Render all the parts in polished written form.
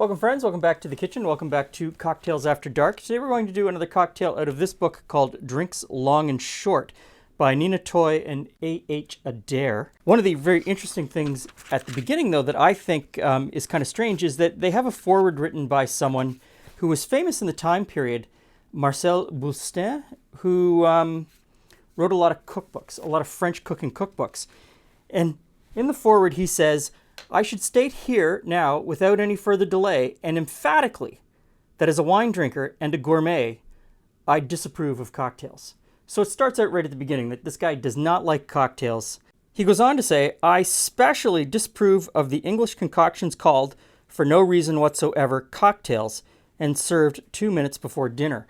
Welcome friends, welcome back to the kitchen, welcome back to Cocktails After Dark. Today we're going to do another cocktail out of this book called Drinks Long and Short by Nina Toy and A.H. Adair. One of the very interesting things at the beginning though that I think is kind of strange is that they have a foreword written by someone who was famous in the time period, Marcel Boustin, who wrote a lot of cookbooks, a lot of French cooking cookbooks. And in the foreword he says, I should state here now, without any further delay, and emphatically, that as a wine drinker and a gourmet, I disapprove of cocktails. So it starts out right at the beginning that this guy does not like cocktails. He goes on to say, I specially disapprove of the English concoctions called, for no reason whatsoever, cocktails, and served 2 minutes before dinner.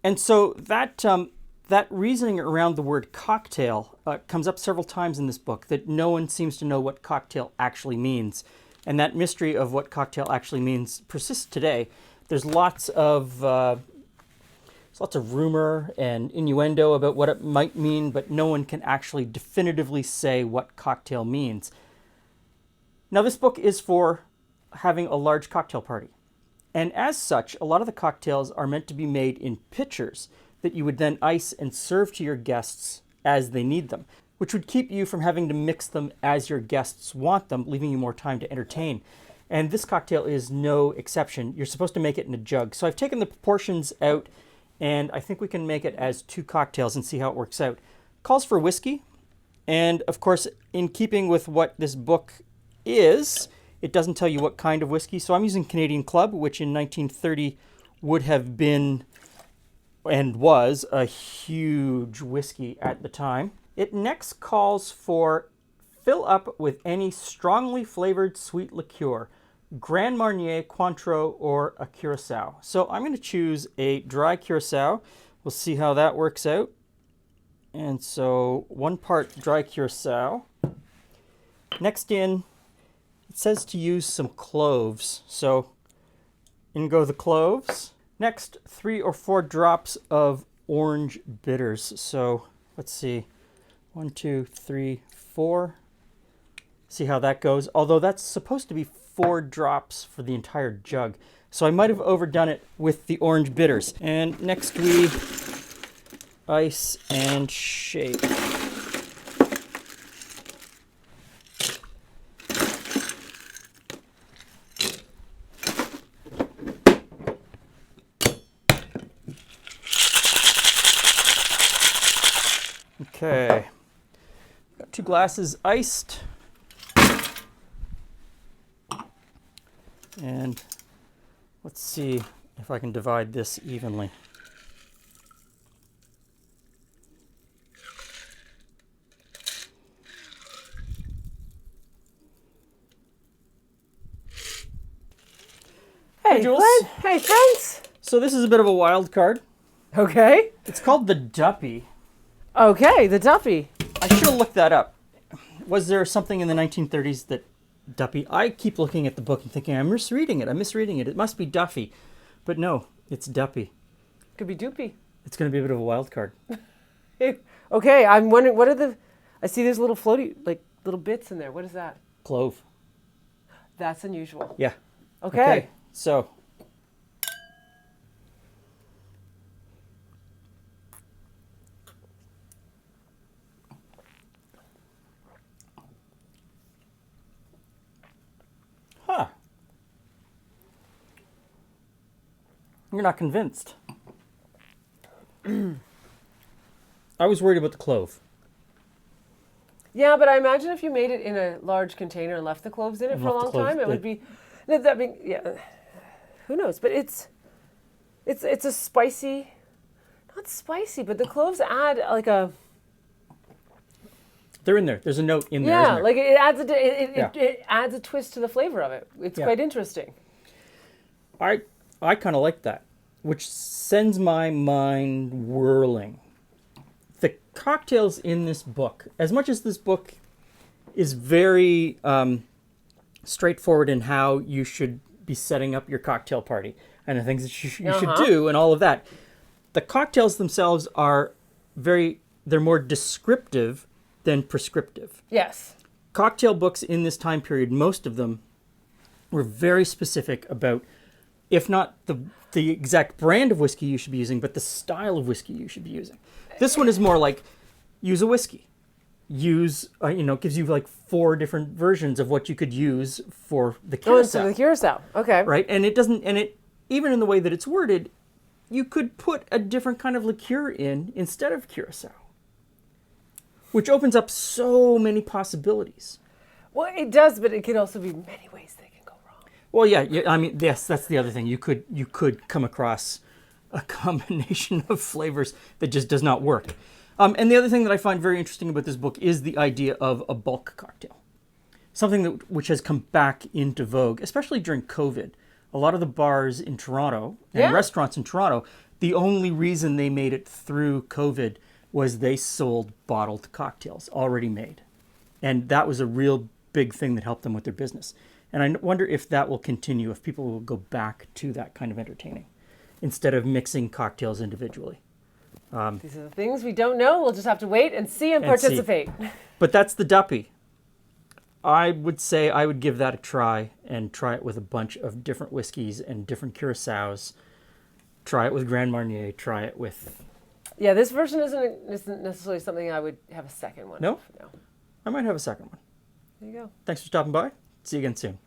And so that reasoning around the word cocktail comes up several times in this book, that no one seems to know what cocktail actually means. And that mystery of what cocktail actually means persists today. There's lots of rumor and innuendo about what it might mean, but no one can actually definitively say what cocktail means. Now this book is for having a large cocktail party. And as such, a lot of the cocktails are meant to be made in pitchers that you would then ice and serve to your guests as they need them, which would keep you from having to mix them as your guests want them, leaving you more time to entertain. And this cocktail is no exception. You're supposed to make it in a jug. So I've taken the proportions out, and I think we can make it as 2 cocktails and see how it works out. Calls for whiskey, and of course, in keeping with what this book is, it doesn't tell you what kind of whiskey. So I'm using Canadian Club, which in 1930 would have been and was a huge whiskey at the time. It next calls for fill up with any strongly flavored sweet liqueur, Grand Marnier, Cointreau, or a Curacao. So I'm going to choose a dry Curacao. We'll see how that works out. And so 1 part dry Curacao. Next in, it says to use some cloves. So in go the cloves. Next, 3 or 4 drops of orange bitters. So let's see, 1, 2, 3, 4. See how that goes. Although that's supposed to be 4 drops for the entire jug. So I might have overdone it with the orange bitters. And next we ice and shake. Okay, got 2 glasses iced, and let's see if I can divide this evenly. Hey, Jules. Glenn. Hey, friends. So this is a bit of a wild card. Okay. It's called the Duppy. Okay, the Duppy. I should have looked that up. Was there something in the 1930s that Duppy? I keep looking at the book and thinking, I'm misreading it. It must be Duffy. But no, it's Duppy. Could be Doopy. It's going to be a bit of a wild card. Okay, I'm wondering, what are the... I see there's little floaty, like little bits in there. What is that? Clove. That's unusual. Yeah. Okay. So... Huh. You're not convinced. I was worried about the clove. Yeah, but I imagine if you made it in a large container and left the cloves in it And for a left the long cloves- time, it would be... That being, yeah, who knows? But it's a spicy... Not spicy, but the cloves add like a... They're in there. There's a note in there, Yeah, isn't there? like it adds Yeah. it adds a twist to the flavor of it. It's Yeah. quite interesting. I kind of like that, which sends my mind whirling. The cocktails in this book, as much as this book is very straightforward in how you should be setting up your cocktail party and the things that you should do and all of that, the cocktails themselves are they're more descriptive than prescriptive. Yes. Cocktail books in this time period, most of them, were very specific about, if not the exact brand of whiskey you should be using, but the style of whiskey you should be using. This one is more like, use a whiskey. Use, gives you like 4 different versions of what you could use for the Oh, curacao. so the curacao. Okay. Right? And it doesn't, even in the way that it's worded, you could put a different kind of liqueur in instead of curacao, which opens up so many possibilities. Well, it does, but it can also be many ways they can go wrong. Well, yeah, I mean, yes, that's the other thing. You could come across a combination of flavors that just does not work. And the other thing that I find very interesting about this book is the idea of a bulk cocktail, something which has come back into vogue, especially during COVID. A lot of the bars in Toronto and restaurants in Toronto, the only reason they made it through COVID was they sold bottled cocktails already made. And that was a real big thing that helped them with their business. And I wonder if that will continue, if people will go back to that kind of entertaining instead of mixing cocktails individually. These are the things we don't know. We'll just have to wait and see and participate. But that's the Duppy. I would say I would give that a try and try it with a bunch of different whiskeys and different curaçaos. Try it with Grand Marnier. Try it with... Yeah, this version isn't necessarily something I would have a second one. No? No. I might have a second one. There you go. Thanks for stopping by. See you again soon.